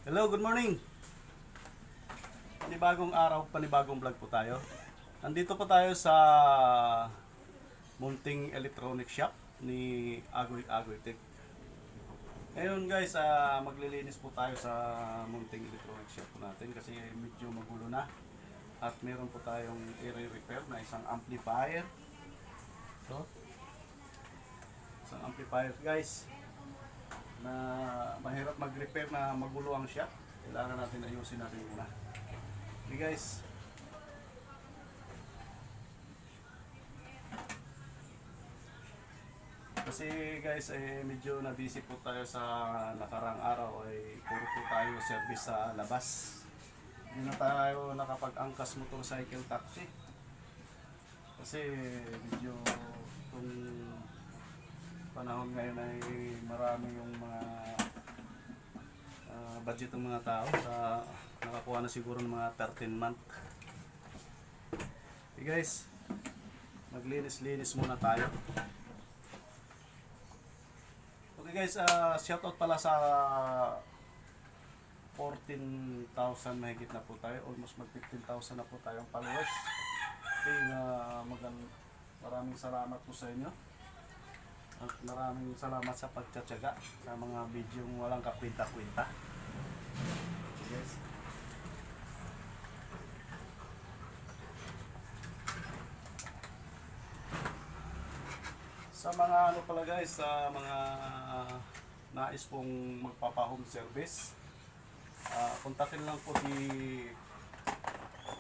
Hello, good morning. Panibagong araw, panibagong vlog po tayo. Nandito po tayo sa munting electronic shop ni Agoy Agoy Tech. Ngayon guys, maglilinis po tayo sa munting electronic shop natin kasi medyo magulo na. At meron po tayong i-repair na isang amplifier. So, isang amplifier guys na mahirap mag-repair na magulo ang shop. Kailangan natin ayusin natin muna. Okay guys. Kasi guys, medyo na-busy po tayo sa nakarang araw. Puro po tayo service sa labas. Hindi na tayo nakapag-angkas motorcycle taxi. Kasi medyo itong panahon ngayon ay marami yung mga budget ng mga tao sa nakakuha na siguro ng mga 13 month. Okay guys, maglinis-linis muna tayo. Okay guys, shoutout pala sa 14,000 mahigit na po tayo, almost mag 15,000 na po tayong followers. Okay, maraming salamat po sa inyo. At maraming salamat sa pagtsatsaga sa mga video walang kakwinta-kwinta. Yes. Sa mga ano pala guys, sa mga nais pong magpapa-home service, kontakin lang po si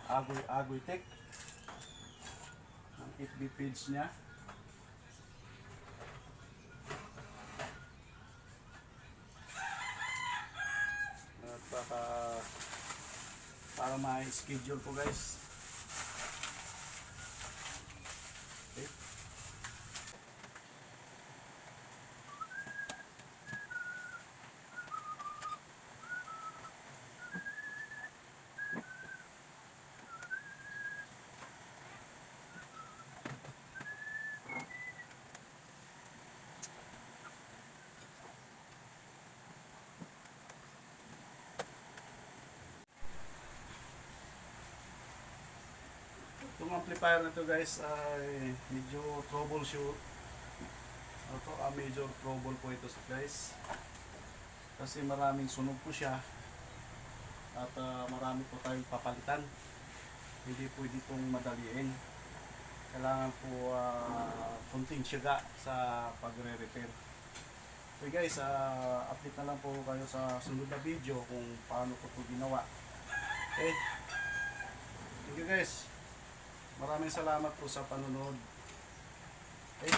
Agoy Agoy Tech. Ang FB page niya. At para ma-schedule po guys. Okay. Itong amplifier na to guys ay medyo troubleshoot. Ito, major trouble po ito guys. Kasi maraming sunog po siya. At marami po tayong papalitan. Hindi pwede itong madaliin. Kailangan po kunting tiyaga sa pagre-repair. Okay guys, update na lang po kayo sa sunod na video kung paano ko ito ginawa. Okay. Thank you guys. Maraming salamat po sa panonood. Okay.